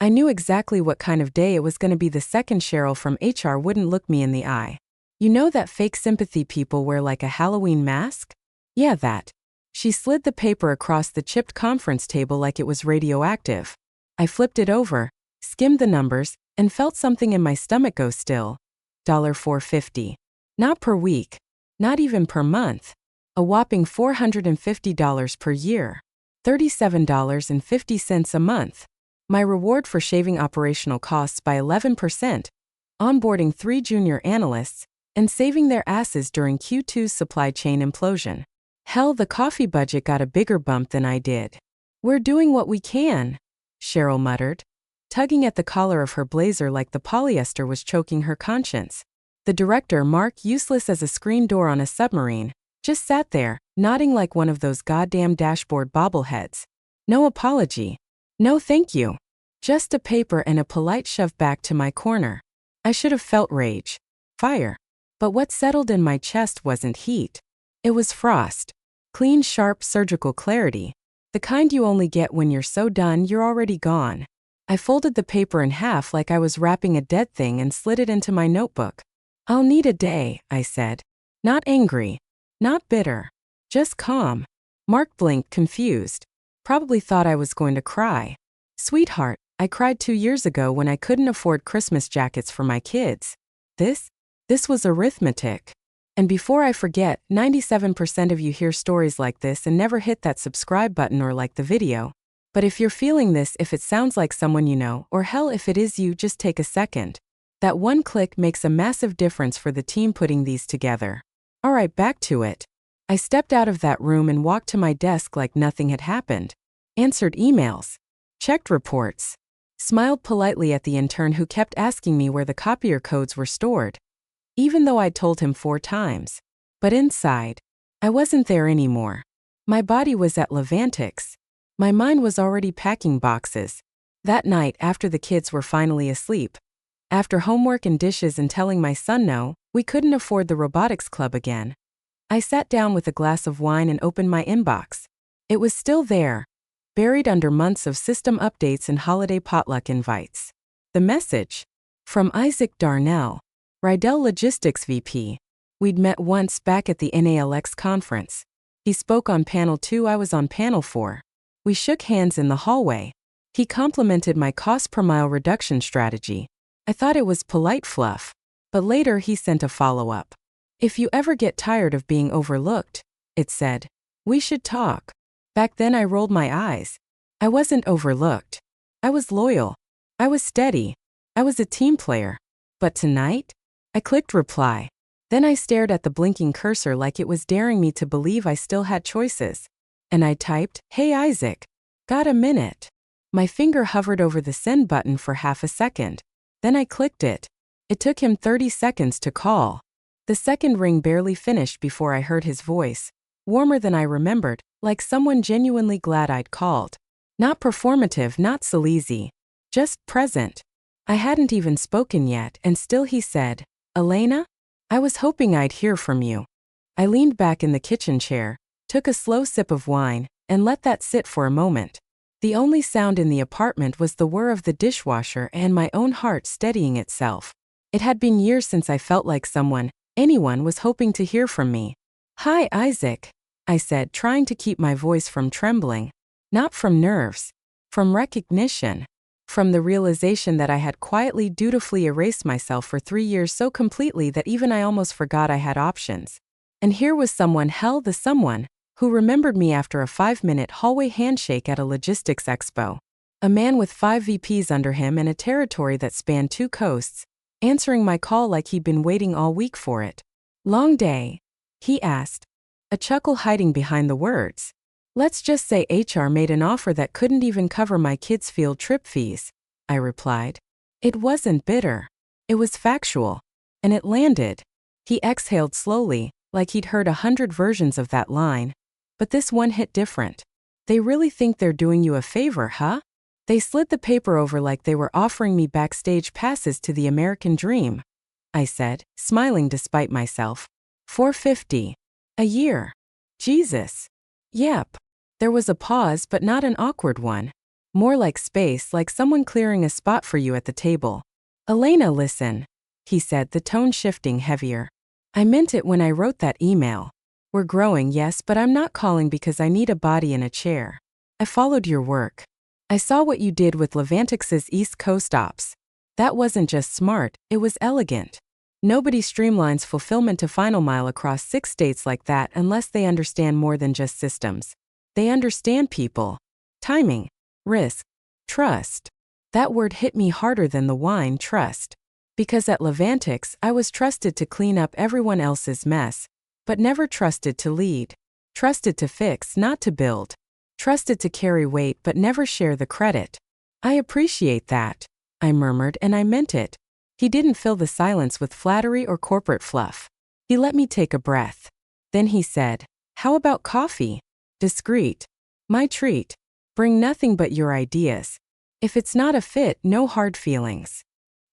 I knew exactly what kind of day it was going to be the second Cheryl from HR wouldn't look me in the eye. You know that fake sympathy people wear like a Halloween mask? Yeah, that. She slid the paper across the chipped conference table like it was radioactive. I flipped it over, skimmed the numbers, and felt something in my stomach go still. $450. Not per week. Not even per month. A whopping $450 per year. $37.50 a month. My reward for shaving operational costs by 11%, onboarding 3 junior analysts, and saving their asses during Q2's supply chain implosion. Hell, the coffee budget got a bigger bump than I did. We're doing what we can, Cheryl muttered, tugging at the collar of her blazer like the polyester was choking her conscience. The director, Mark, useless as a screen door on a submarine, just sat there, nodding like one of those goddamn dashboard bobbleheads. No apology. No thank you. Just a paper and a polite shove back to my corner. I should have felt rage. Fire. But what settled in my chest wasn't heat. It was frost. Clean, sharp, surgical clarity. The kind you only get when you're so done you're already gone. I folded the paper in half like I was wrapping a dead thing and slid it into my notebook. I'll need a day, I said. Not angry. Not bitter. Just calm. Mark blinked, confused. Probably thought I was going to cry. Sweetheart, I cried 2 years ago when I couldn't afford Christmas jackets for my kids. This was arithmetic. And before I forget, 97% of you hear stories like this and never hit that subscribe button or like the video. But if you're feeling this, if it sounds like someone you know, or hell if it is you, just take a second. That one click makes a massive difference for the team putting these together. Alright, back to it. I stepped out of that room and walked to my desk like nothing had happened. Answered emails. Checked reports. Smiled politely at the intern who kept asking me where the copier codes were stored. Even though I'd told him 4 times. But inside, I wasn't there anymore. My body was at Levantix. My mind was already packing boxes. That night, after the kids were finally asleep, after homework and dishes and telling my son no, we couldn't afford the robotics club again, I sat down with a glass of wine and opened my inbox. It was still there, buried under months of system updates and holiday potluck invites. The message? From Isaac Darnell, Rydell Logistics VP. We'd met once back at the NALX conference. He spoke on panel 2, I was on panel 4. We shook hands in the hallway. He complimented my cost per mile reduction strategy. I thought it was polite fluff. But later he sent a follow-up. If you ever get tired of being overlooked, it said, we should talk. Back then I rolled my eyes. I wasn't overlooked. I was loyal. I was steady. I was a team player. But tonight? I clicked reply. Then I stared at the blinking cursor like it was daring me to believe I still had choices. And I typed, hey Isaac. Got a minute? My finger hovered over the send button for half a second. Then I clicked it. It took him 30 seconds to call. The second ring barely finished before I heard his voice. Warmer than I remembered, like someone genuinely glad I'd called. Not performative, not sleazy. Just present. I hadn't even spoken yet, and still he said, Elena? I was hoping I'd hear from you. I leaned back in the kitchen chair, took a slow sip of wine, and let that sit for a moment. The only sound in the apartment was the whir of the dishwasher and my own heart steadying itself. It had been years since I felt like anyone was hoping to hear from me. Hi, Isaac, I said, trying to keep my voice from trembling. Not from nerves. From recognition. From the realization that I had quietly, dutifully erased myself for 3 years so completely that even I almost forgot I had options. And here was someone, the someone, who remembered me after a 5-minute hallway handshake at a logistics expo. A man with 5 VPs under him and a territory that spanned 2 coasts, answering my call like he'd been waiting all week for it. Long day? He asked, a chuckle hiding behind the words. Let's just say HR made an offer that couldn't even cover my kids' field trip fees, I replied. It wasn't bitter. It was factual. And it landed. He exhaled slowly, like he'd heard 100 versions of that line. But this one hit different. They really think they're doing you a favor, huh? They slid the paper over like they were offering me backstage passes to the American dream, I said, smiling despite myself. $450. A year. Jesus. Yep. There was a pause, but not an awkward one. More like space, like someone clearing a spot for you at the table. Elena, listen, he said, the tone shifting heavier. I meant it when I wrote that email. We're growing, yes, but I'm not calling because I need a body in a chair. I followed your work. I saw what you did with Levantix's East Coast ops. That wasn't just smart, it was elegant. Nobody streamlines fulfillment to final mile across 6 states like that unless they understand more than just systems. They understand people, timing, risk, trust. That word hit me harder than the wine, trust. Because at Levantix, I was trusted to clean up everyone else's mess, but never trusted to lead. Trusted to fix, not to build. Trusted to carry weight, but never share the credit. I appreciate that, I murmured, and I meant it. He didn't fill the silence with flattery or corporate fluff. He let me take a breath. Then he said, how about coffee? Discreet. My treat. Bring nothing but your ideas. If it's not a fit, no hard feelings.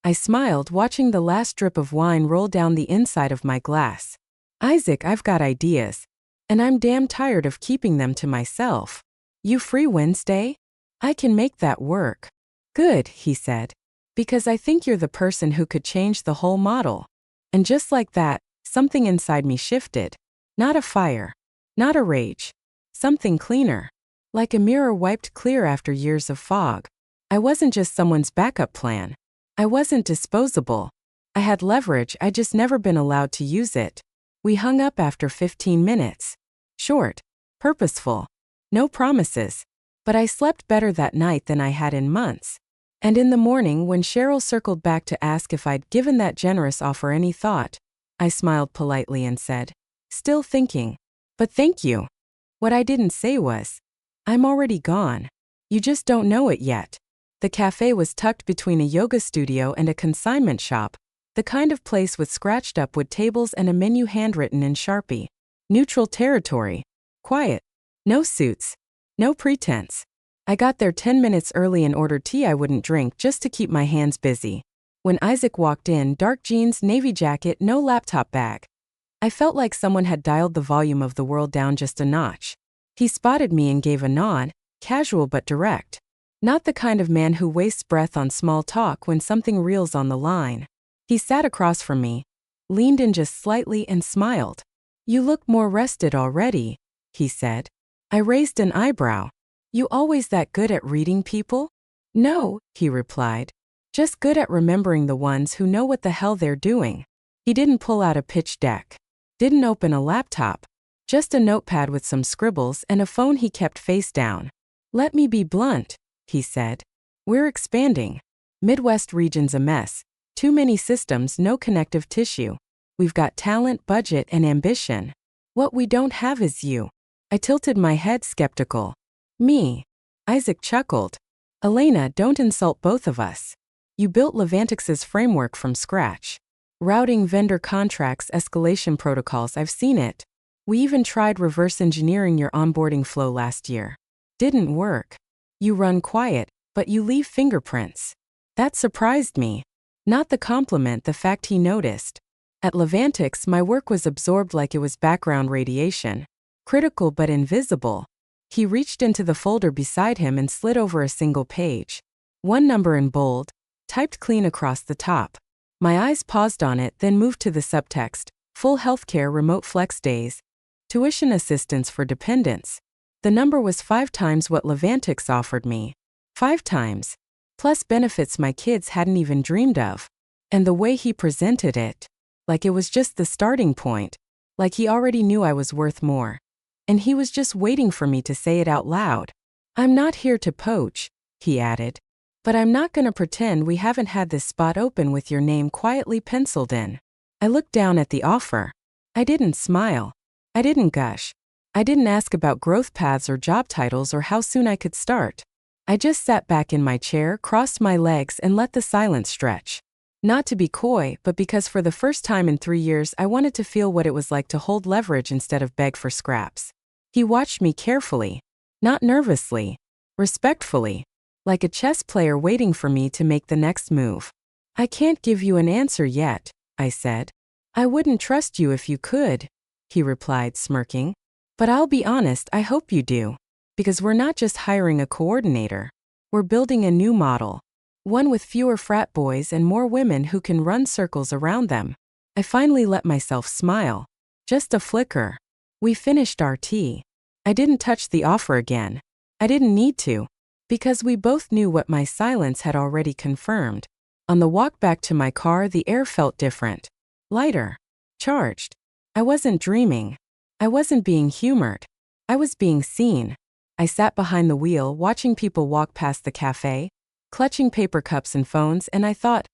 I smiled, watching the last drip of wine roll down the inside of my glass. Isaac, I've got ideas. And I'm damn tired of keeping them to myself. You free Wednesday? I can make that work. Good, he said. Because I think you're the person who could change the whole model. And just like that, something inside me shifted. Not a fire. Not a rage. Something cleaner. Like a mirror wiped clear after years of fog. I wasn't just someone's backup plan. I wasn't disposable. I had leverage, I'd just never been allowed to use it. We hung up after 15 minutes. Short. Purposeful. No promises. But I slept better that night than I had in months. And in the morning, when Cheryl circled back to ask if I'd given that generous offer any thought, I smiled politely and said, still thinking. But thank you. What I didn't say was, I'm already gone. You just don't know it yet. The cafe was tucked between a yoga studio and a consignment shop, the kind of place with scratched up wood tables and a menu handwritten in Sharpie. Neutral territory. Quiet. No suits. No pretense. I got there 10 minutes early and ordered tea I wouldn't drink just to keep my hands busy. When Isaac walked in, dark jeans, navy jacket, no laptop bag. I felt like someone had dialed the volume of the world down just a notch. He spotted me and gave a nod, casual but direct. Not the kind of man who wastes breath on small talk when something real's on the line. He sat across from me, leaned in just slightly and smiled. You look more rested already, he said. I raised an eyebrow. You always that good at reading people? No, he replied. Just good at remembering the ones who know what the hell they're doing. He didn't pull out a pitch deck. Didn't open a laptop. Just a notepad with some scribbles and a phone he kept face down. Let me be blunt, he said. We're expanding. Midwest region's a mess. Too many systems, no connective tissue. We've got talent, budget, and ambition. What we don't have is you. I tilted my head, skeptical. Me. Isaac chuckled. Elena, don't insult both of us. You built Levantix's framework from scratch. Routing, vendor contracts, escalation protocols, I've seen it. We even tried reverse engineering your onboarding flow last year. Didn't work. You run quiet, but you leave fingerprints. That surprised me. Not the compliment, the fact he noticed. At Levantix, my work was absorbed like it was background radiation. Critical but invisible. He reached into the folder beside him and slid over a single page. One number in bold, typed clean across the top. My eyes paused on it, then moved to the subtext. Full healthcare, remote flex days. Tuition assistance for dependents. The number was 5 times what Levantix offered me. 5 times. Plus benefits my kids hadn't even dreamed of. And the way he presented it. Like it was just the starting point. Like he already knew I was worth more. And he was just waiting for me to say it out loud. I'm not here to poach, he added. But I'm not gonna pretend we haven't had this spot open with your name quietly penciled in. I looked down at the offer. I didn't smile. I didn't gush. I didn't ask about growth paths or job titles or how soon I could start. I just sat back in my chair, crossed my legs, and let the silence stretch. Not to be coy, but because for the first time in 3 years I wanted to feel what it was like to hold leverage instead of beg for scraps. He watched me carefully. Not nervously. Respectfully. Like a chess player waiting for me to make the next move. I can't give you an answer yet, I said. I wouldn't trust you if you could, he replied, smirking. But I'll be honest, I hope you do. Because we're not just hiring a coordinator. We're building a new model. One with fewer frat boys and more women who can run circles around them. I finally let myself smile. Just a flicker. We finished our tea. I didn't touch the offer again. I didn't need to. Because we both knew what my silence had already confirmed. On the walk back to my car, the air felt different. Lighter. Charged. I wasn't dreaming. I wasn't being humored. I was being seen. I sat behind the wheel watching people walk past the cafe, clutching paper cups and phones, and I thought,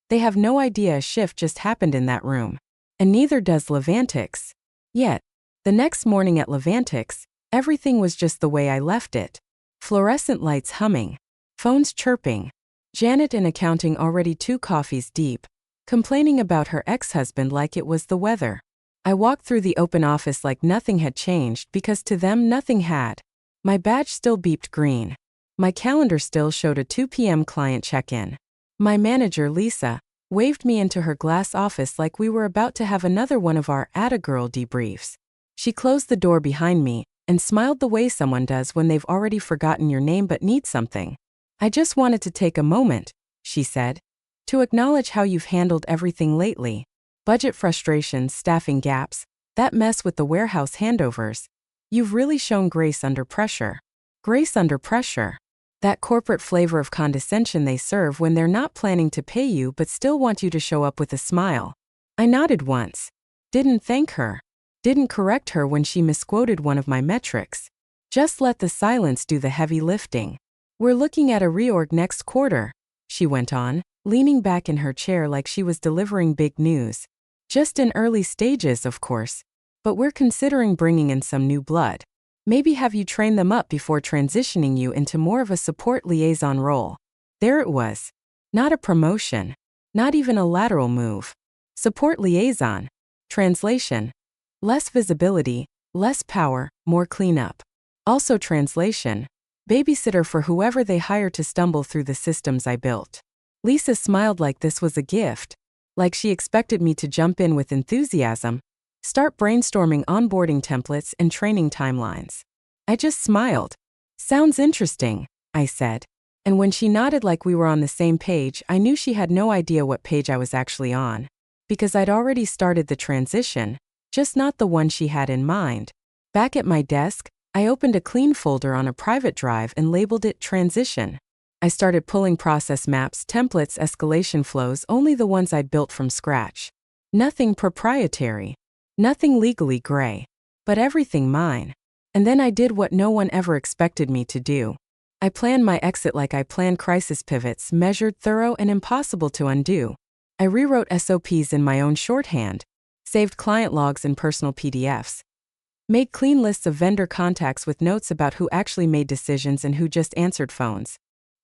they have no idea a shift just happened in that room. And neither does Levantics. Yet, the next morning at Levantics, everything was just the way I left it. Fluorescent lights humming. Phones chirping. Janet in accounting already 2 coffees deep, complaining about her ex-husband like it was the weather. I walked through the open office like nothing had changed because to them nothing had. My badge still beeped green. My calendar still showed a 2 p.m. client check-in. My manager, Lisa, waved me into her glass office like we were about to have another one of our Atta-girl debriefs. She closed the door behind me and smiled the way someone does when they've already forgotten your name but need something. I just wanted to take a moment, she said, to acknowledge how you've handled everything lately. Budget frustrations, staffing gaps, that mess with the warehouse handovers. You've really shown grace under pressure. Grace under pressure. That corporate flavor of condescension they serve when they're not planning to pay you but still want you to show up with a smile. I nodded once. Didn't thank her. Didn't correct her when she misquoted one of my metrics. Just let the silence do the heavy lifting. We're looking at a reorg next quarter, she went on, leaning back in her chair like she was delivering big news. Just in early stages, of course, but we're considering bringing in some new blood. Maybe have you train them up before transitioning you into more of a support liaison role. There it was. Not a promotion. Not even a lateral move. Support liaison. Translation. Less visibility, less power, more cleanup. Also translation. Babysitter for whoever they hire to stumble through the systems I built. Lisa smiled like this was a gift. Like she expected me to jump in with enthusiasm, start brainstorming onboarding templates and training timelines. I just smiled. Sounds interesting, I said. And when she nodded like we were on the same page, I knew she had no idea what page I was actually on. Because I'd already started the transition, just not the one she had in mind. Back at my desk, I opened a clean folder on a private drive and labeled it Transition. I started pulling process maps, templates, escalation flows, only the ones I'd built from scratch. Nothing proprietary. Nothing legally gray. But everything mine. And then I did what no one ever expected me to do. I planned my exit like I planned crisis pivots, measured, thorough, and impossible to undo. I rewrote SOPs in my own shorthand, saved client logs in personal PDFs, made clean lists of vendor contacts with notes about who actually made decisions and who just answered phones.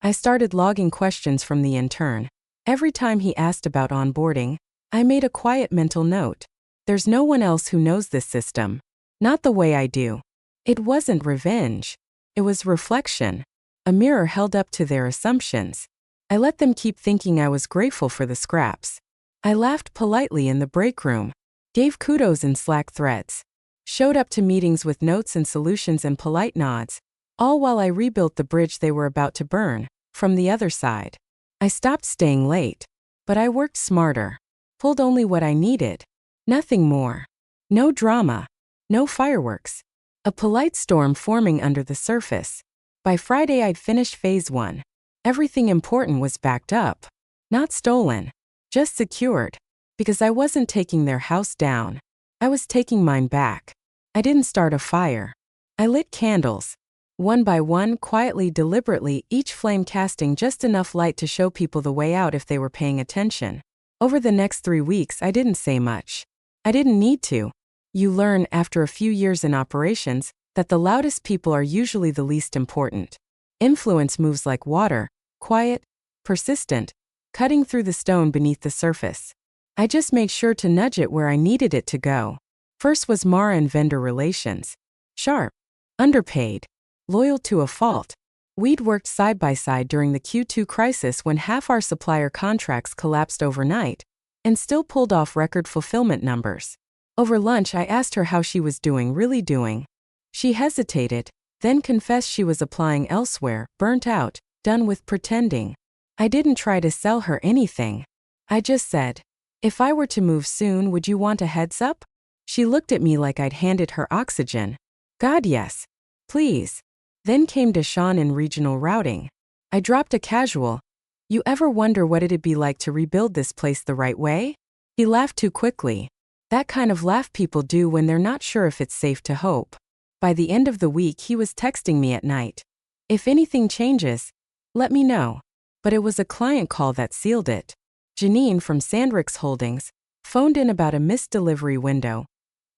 I started logging questions from the intern. Every time he asked about onboarding, I made a quiet mental note. There's no one else who knows this system. Not the way I do. It wasn't revenge. It was reflection. A mirror held up to their assumptions. I let them keep thinking I was grateful for the scraps. I laughed politely in the break room, gave kudos in Slack threads, showed up to meetings with notes and solutions and polite nods, all while I rebuilt the bridge they were about to burn, from the other side. I stopped staying late, but I worked smarter, pulled only what I needed. Nothing more. No drama. No fireworks. A polite storm forming under the surface. By Friday I'd finished phase 1. Everything important was backed up. Not stolen. Just secured. Because I wasn't taking their house down. I was taking mine back. I didn't start a fire. I lit candles. One by one, quietly, deliberately, each flame casting just enough light to show people the way out if they were paying attention. Over the next 3 weeks I didn't say much. I didn't need to. You learn, after a few years in operations, that the loudest people are usually the least important. Influence moves like water, quiet, persistent, cutting through the stone beneath the surface. I just made sure to nudge it where I needed it to go. First was Mara and vendor relations. Sharp. Underpaid. Loyal to a fault. We'd worked side by side during the Q2 crisis when half our supplier contracts collapsed overnight, and still pulled off record fulfillment numbers. Over lunch I asked her how she was doing, really doing. She hesitated, then confessed she was applying elsewhere, burnt out, Done with pretending. I didn't try to sell her anything. I just said, if I were to move soon, would you want a heads up? She looked at me like I'd handed her oxygen. God, yes. Please. Then came Deshaun in regional routing. I dropped a casual, you ever wonder what it'd be like to rebuild this place the right way? He laughed too quickly. That kind of laugh people do when they're not sure if it's safe to hope. By the end of the week, he was texting me at night. If anything changes, let me know. But it was a client call that sealed it. Janine from Sandrix Holdings phoned in about a missed delivery window.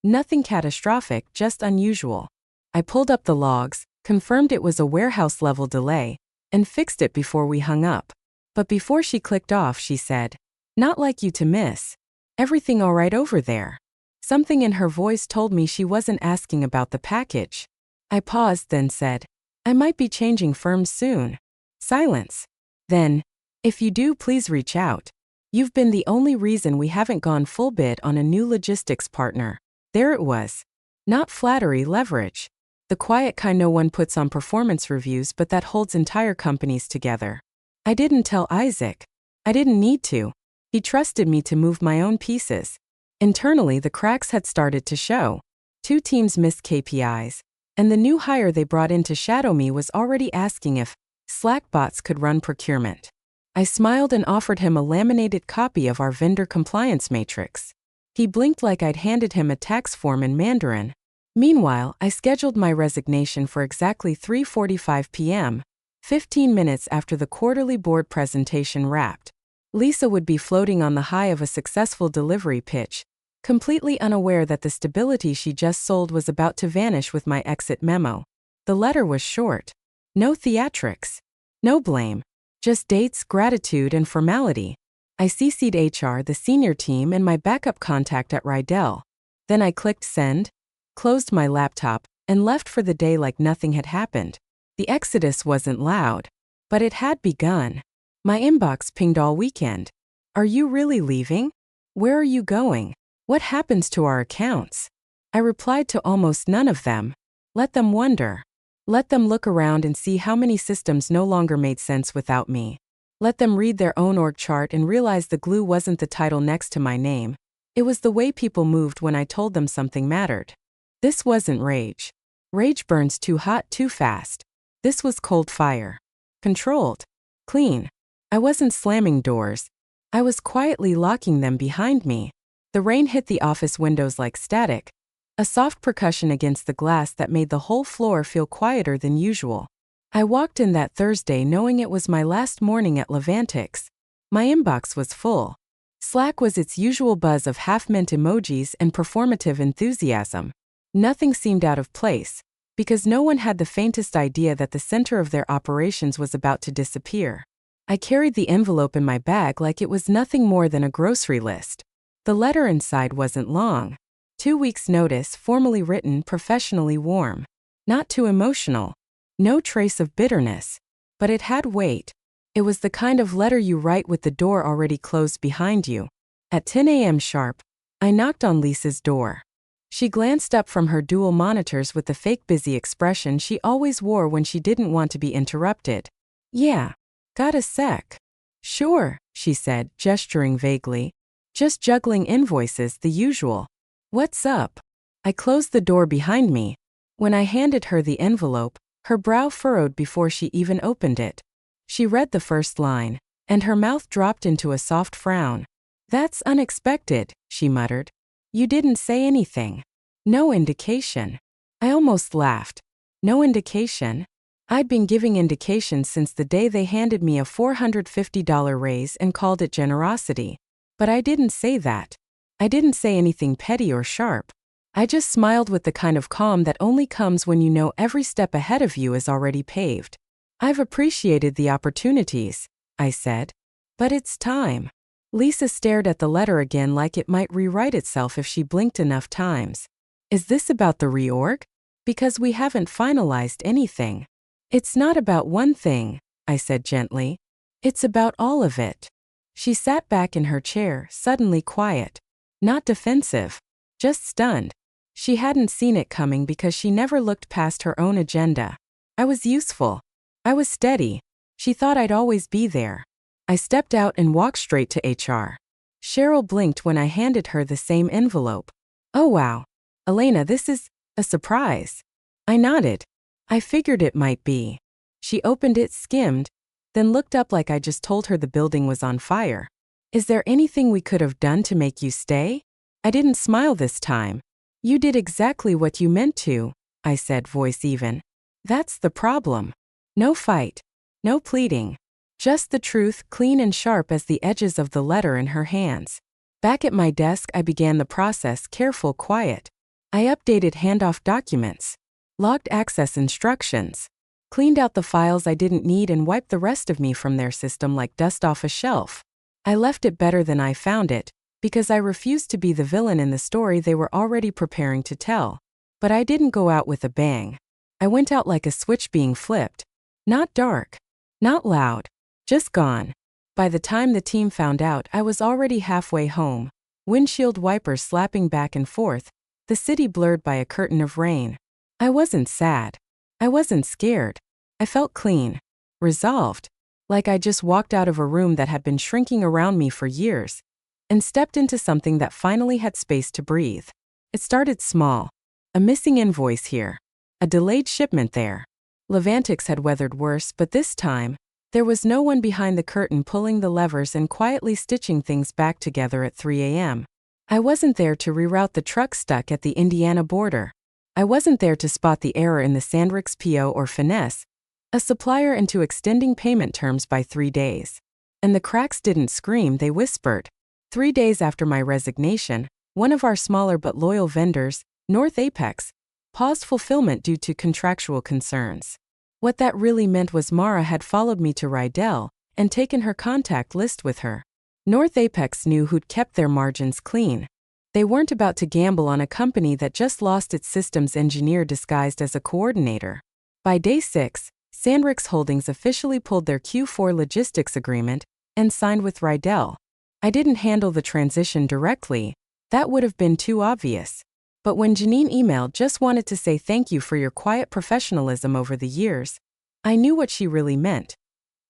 Nothing catastrophic, just unusual. I pulled up the logs, confirmed it was a warehouse-level delay, and fixed it before we hung up. But before she clicked off, she said, "Not like you to miss. Everything all right over there?" Something in her voice told me she wasn't asking about the package. I paused, then said, "I might be changing firms soon." Silence. Then, "If you do, please reach out. You've been the only reason we haven't gone full bid on a new logistics partner." There it was. Not flattery, leverage. The quiet kind no one puts on performance reviews, but that holds entire companies together. I didn't tell Isaac. I didn't need to. He trusted me to move my own pieces. Internally, the cracks had started to show. 2 teams missed KPIs, and the new hire they brought in to shadow me was already asking if Slack bots could run procurement. I smiled and offered him a laminated copy of our vendor compliance matrix. He blinked like I'd handed him a tax form in Mandarin. Meanwhile, I scheduled my resignation for exactly 3:45 p.m., 15 minutes after the quarterly board presentation wrapped. Lisa would be floating on the high of a successful delivery pitch, completely unaware that the stability she just sold was about to vanish with my exit memo. The letter was short. No theatrics. No blame. Just dates, gratitude, and formality. I CC'd HR, the senior team, and my backup contact at Rydell. Then I clicked send, closed my laptop, and left for the day like nothing had happened. The exodus wasn't loud, but it had begun. My inbox pinged all weekend. Are you really leaving? Where are you going? What happens to our accounts? I replied to almost none of them. Let them wonder. Let them look around and see how many systems no longer made sense without me. Let them read their own org chart and realize the glue wasn't the title next to my name. It was the way people moved when I told them something mattered. This wasn't rage. Rage burns too hot too fast. This was cold fire. Controlled. Clean. I wasn't slamming doors. I was quietly locking them behind me. The rain hit the office windows like static, a soft percussion against the glass that made the whole floor feel quieter than usual. I walked in that Thursday knowing it was my last morning at Levantix. My inbox was full. Slack was its usual buzz of half-meant emojis and performative enthusiasm. Nothing seemed out of place, because no one had the faintest idea that the center of their operations was about to disappear. I carried the envelope in my bag like it was nothing more than a grocery list. The letter inside wasn't long. 2 weeks' notice, formally written, professionally warm. Not too emotional. No trace of bitterness. But it had weight. It was the kind of letter you write with the door already closed behind you. At 10 a.m. sharp, I knocked on Lisa's door. She glanced up from her dual monitors with the fake busy expression she always wore when she didn't want to be interrupted. "Yeah. Got a sec?" "Sure," she said, gesturing vaguely. "Just juggling invoices, the usual." "What's up?" I closed the door behind me. When I handed her the envelope, her brow furrowed before she even opened it. She read the first line, and her mouth dropped into a soft frown. "That's unexpected," she muttered. "You didn't say anything." "No indication." I almost laughed. No indication? I'd been giving indications since the day they handed me a $450 raise and called it generosity. But I didn't say that. I didn't say anything petty or sharp. I just smiled with the kind of calm that only comes when you know every step ahead of you is already paved. "I've appreciated the opportunities," I said. "But it's time." Lisa stared at the letter again like it might rewrite itself if she blinked enough times. "Is this about the reorg? Because we haven't finalized anything." "It's not about one thing," I said gently. "It's about all of it." She sat back in her chair, suddenly quiet. Not defensive. Just stunned. She hadn't seen it coming because she never looked past her own agenda. I was useful. I was steady. She thought I'd always be there. I stepped out and walked straight to HR. Cheryl blinked when I handed her the same envelope. Oh wow. Elena, this is a surprise. I nodded. I figured it might be. She opened it, skimmed, then looked up like I just told her the building was on fire. Is there anything we could have done to make you stay? I didn't smile this time. You did exactly what you meant to, I said, voice even. That's the problem. No fight. No pleading. Just the truth, clean and sharp as the edges of the letter in her hands. Back at my desk, I began the process, careful, quiet. I updated handoff documents, logged access instructions, cleaned out the files I didn't need and wiped the rest of me from their system like dust off a shelf. I left it better than I found it, because I refused to be the villain in the story they were already preparing to tell. But I didn't go out with a bang. I went out like a switch being flipped. Not dark. Not loud. Just gone. By the time the team found out, I was already halfway home, windshield wipers slapping back and forth, the city blurred by a curtain of rain. I wasn't sad. I wasn't scared. I felt clean. Resolved. Like I just walked out of a room that had been shrinking around me for years and stepped into something that finally had space to breathe. It started small. A missing invoice here. A delayed shipment there. Levantics had weathered worse, but this time, there was no one behind the curtain pulling the levers and quietly stitching things back together at 3 a.m. I wasn't there to reroute the truck stuck at the Indiana border. I wasn't there to spot the error in the Sandrick's PO or finesse a supplier into extending payment terms by 3 days. And the cracks didn't scream, they whispered. 3 days after my resignation, one of our smaller but loyal vendors, North Apex, paused fulfillment due to contractual concerns. What that really meant was Mara had followed me to Rydell and taken her contact list with her. North Apex knew who'd kept their margins clean. They weren't about to gamble on a company that just lost its systems engineer disguised as a coordinator. By day 6, Sandrick's Holdings officially pulled their Q4 logistics agreement and signed with Rydell. I didn't handle the transition directly. That would have been too obvious. But when Janine emailed, just wanted to say thank you for your quiet professionalism over the years, I knew what she really meant.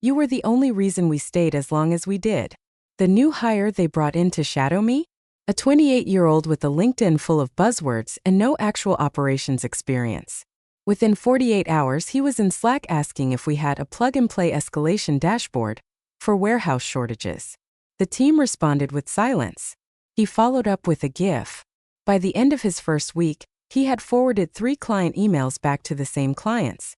You were the only reason we stayed as long as we did. The new hire they brought in to shadow me? A 28-year-old with a LinkedIn full of buzzwords and no actual operations experience. Within 48 hours, he was in Slack asking if we had a plug-and-play escalation dashboard for warehouse shortages. The team responded with silence. He followed up with a GIF. By the end of his first week, he had forwarded 3 client emails back to the same clients,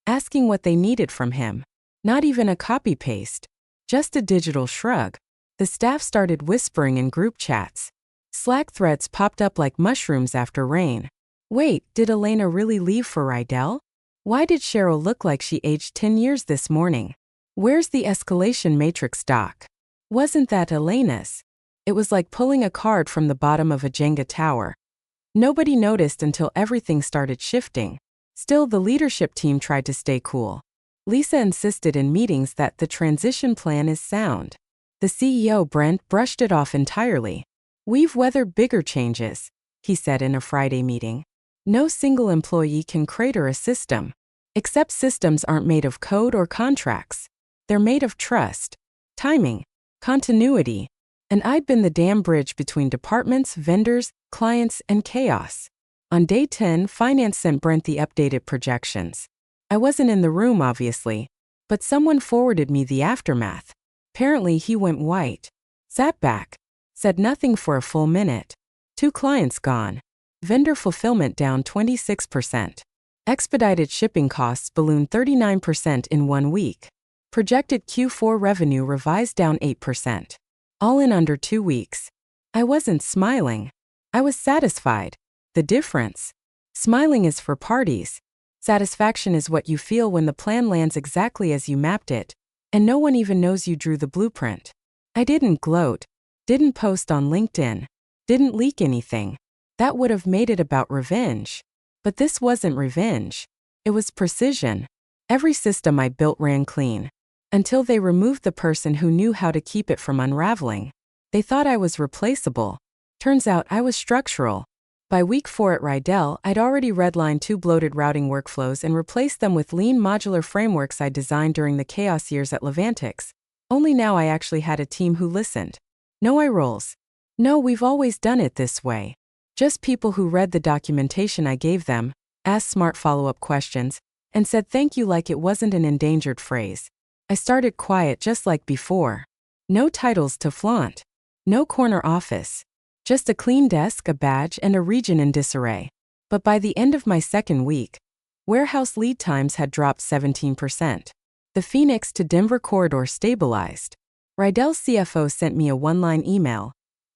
asking what they needed from him. Not even a copy-paste, just a digital shrug. The staff started whispering in group chats. Slack threads popped up like mushrooms after rain. Wait, did Elena really leave for Rydell? Why did Cheryl look like she aged 10 years this morning? Where's the escalation matrix doc? Wasn't that Elena's? It was like pulling a card from the bottom of a Jenga tower. Nobody noticed until everything started shifting. Still, the leadership team tried to stay cool. Lisa insisted in meetings that the transition plan is sound. The CEO, Brent, brushed it off entirely. We've weathered bigger changes, he said in a Friday meeting. No single employee can crater a system. Except systems aren't made of code or contracts. They're made of trust, timing, continuity. And I'd been the damn bridge between departments, vendors, clients, and chaos. On day 10, finance sent Brent the updated projections. I wasn't in the room, obviously, but someone forwarded me the aftermath. Apparently, he went white, sat back, said nothing for a full minute. 2 clients gone. Vendor fulfillment down 26%. Expedited shipping costs ballooned 39% in 1 week. Projected Q4 revenue revised down 8%. All in under 2 weeks. I wasn't smiling. I was satisfied. The difference? Smiling is for parties. Satisfaction is what you feel when the plan lands exactly as you mapped it, and no one even knows you drew the blueprint. I didn't gloat, didn't post on LinkedIn, didn't leak anything. That would have made it about revenge. But this wasn't revenge. It was precision. Every system I built ran clean. Until they removed the person who knew how to keep it from unraveling. They thought I was replaceable. Turns out I was structural. By week 4 at Rydell, I'd already redlined 2 bloated routing workflows and replaced them with lean modular frameworks I designed during the chaos years at Levantix. Only now I actually had a team who listened. No eye rolls. No, we've always done it this way. Just people who read the documentation I gave them, asked smart follow-up questions, and said thank you like it wasn't an endangered phrase. I started quiet just like before. No titles to flaunt. No corner office. Just a clean desk, a badge, and a region in disarray. But by the end of my second week, warehouse lead times had dropped 17%. The Phoenix to Denver corridor stabilized. Rydell's CFO sent me a one-line email.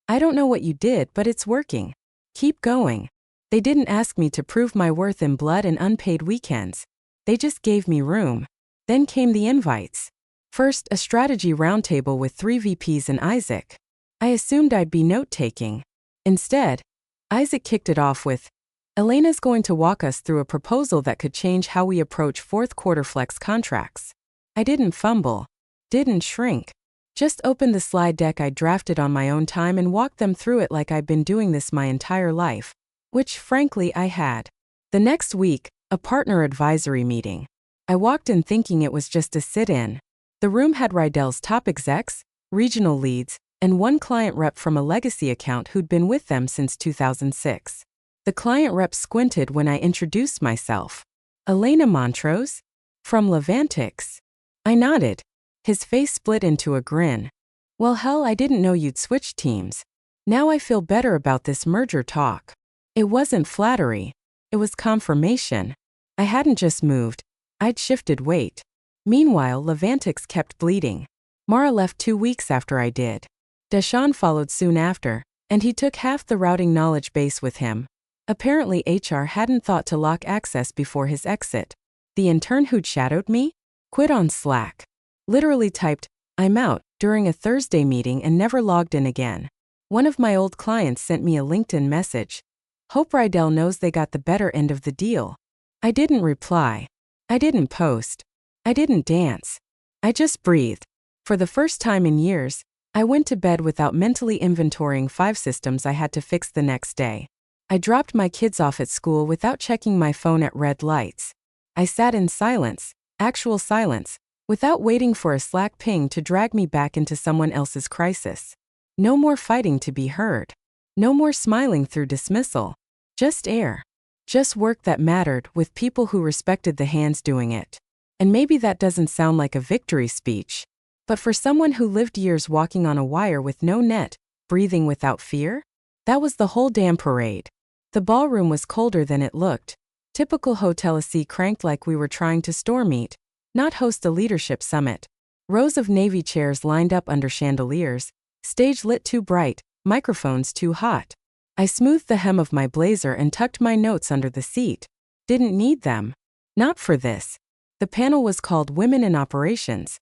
I don't know what you did, but it's working. Keep going. They didn't ask me to prove my worth in blood and unpaid weekends. They just gave me room. Then came the invites. First, a strategy roundtable with 3 VPs and Isaac. I assumed I'd be note-taking. Instead, Isaac kicked it off with, Elena's going to walk us through a proposal that could change how we approach fourth quarter flex contracts. I didn't fumble. Didn't shrink. Just opened the slide deck I drafted on my own time and walked them through it like I'd been doing this my entire life. Which, frankly, I had. The next week, a partner advisory meeting. I walked in thinking it was just a sit-in. The room had Rydell's top execs, regional leads, and 1 client rep from a legacy account who'd been with them since 2006. The client rep squinted when I introduced myself. Elena Montrose? From Levantix. I nodded. His face split into a grin. Well, hell, I didn't know you'd switched teams. Now I feel better about this merger talk. It wasn't flattery. It was confirmation. I hadn't just moved. I'd shifted weight. Meanwhile, Levantix kept bleeding. Mara left 2 weeks after I did. Deshaun followed soon after, and he took half the routing knowledge base with him. Apparently HR hadn't thought to lock access before his exit. The intern who'd shadowed me? Quit on Slack. Literally typed, I'm out, during a Thursday meeting and never logged in again. One of my old clients sent me a LinkedIn message. Hope Rydell knows they got the better end of the deal. I didn't reply. I didn't post. I didn't dance. I just breathed. For the first time in years, I went to bed without mentally inventorying 5 systems I had to fix the next day. I dropped my kids off at school without checking my phone at red lights. I sat in silence, actual silence, without waiting for a Slack ping to drag me back into someone else's crisis. No more fighting to be heard. No more smiling through dismissal. Just air. Just work that mattered with people who respected the hands doing it. And maybe that doesn't sound like a victory speech. But for someone who lived years walking on a wire with no net, breathing without fear, that was the whole damn parade. The ballroom was colder than it looked. Typical hotelicy cranked like we were trying to store meat, not host a leadership summit. Rows of Navy chairs lined up under chandeliers, stage lit too bright, microphones too hot. I smoothed the hem of my blazer and tucked my notes under the seat. Didn't need them. Not for this. The panel was called Women in Operations.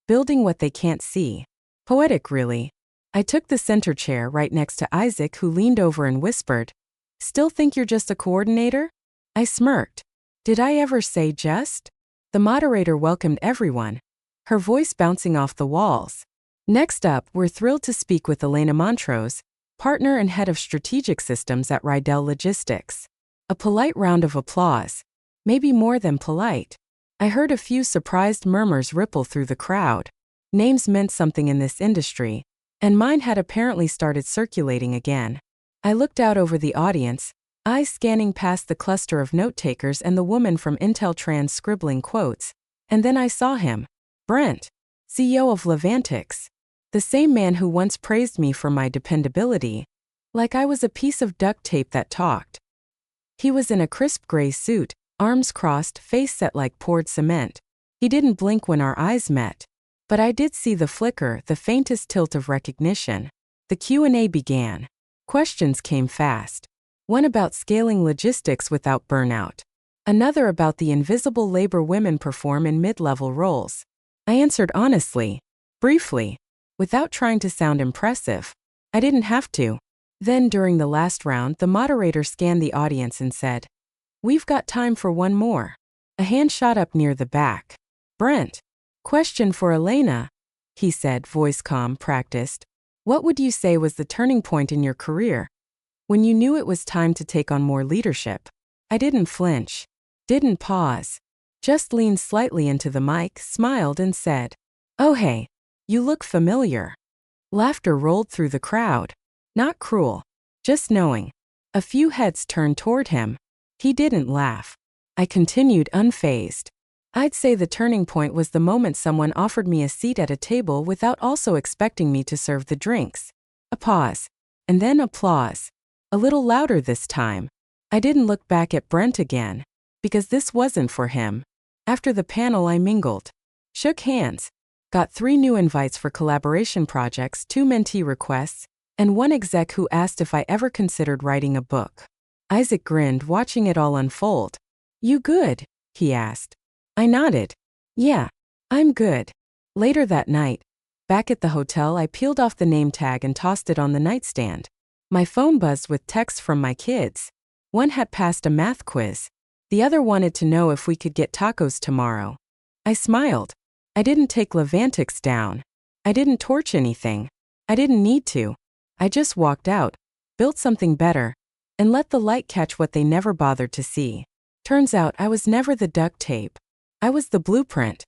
Building what they can't see. Poetic, really. I took the center chair right next to Isaac, who leaned over and whispered, Still think you're just a coordinator? I smirked. Did I ever say just? The moderator welcomed everyone, her voice bouncing off the walls. Next up, we're thrilled to speak with Elena Montrose, partner and head of strategic systems at Rydell Logistics. A polite round of applause. Maybe more than polite. I heard a few surprised murmurs ripple through the crowd. Names meant something in this industry, and mine had apparently started circulating again. I looked out over the audience, eyes scanning past the cluster of note-takers and the woman from Intel Trans scribbling quotes, and then I saw him. Brent, CEO of Levantix. The same man who once praised me for my dependability, like I was a piece of duct tape that talked. He was in a crisp gray suit, arms crossed, face set like poured cement. He didn't blink when our eyes met. But I did see the flicker, the faintest tilt of recognition. The Q&A began. Questions came fast. One about scaling logistics without burnout. Another about the invisible labor women perform in mid-level roles. I answered honestly, briefly, without trying to sound impressive. I didn't have to. Then during the last round, the moderator scanned the audience and said, We've got time for one more. A hand shot up near the back. Brent. Question for Elena, he said, voice calm, practiced. What would you say was the turning point in your career? When you knew it was time to take on more leadership. I didn't flinch. Didn't pause. Just leaned slightly into the mic, smiled and said, "Oh hey, you look familiar." Laughter rolled through the crowd. Not cruel. Just knowing. A few heads turned toward him. He didn't laugh. I continued unfazed. I'd say the turning point was the moment someone offered me a seat at a table without also expecting me to serve the drinks. A pause. And then applause. A little louder this time. I didn't look back at Brent again. Because this wasn't for him. After the panel I mingled. Shook hands. Got 3 new invites for collaboration projects, 2 mentee requests, and 1 exec who asked if I ever considered writing a book. Isaac grinned, watching it all unfold. "You good?" he asked. I nodded. "Yeah, I'm good." Later that night, back at the hotel, I peeled off the name tag and tossed it on the nightstand. My phone buzzed with texts from my kids. One had passed a math quiz. The other wanted to know if we could get tacos tomorrow. I smiled. I didn't take Levantics down. I didn't torch anything. I didn't need to. I just walked out, built something better, and let the light catch what they never bothered to see. Turns out I was never the duct tape. I was the blueprint.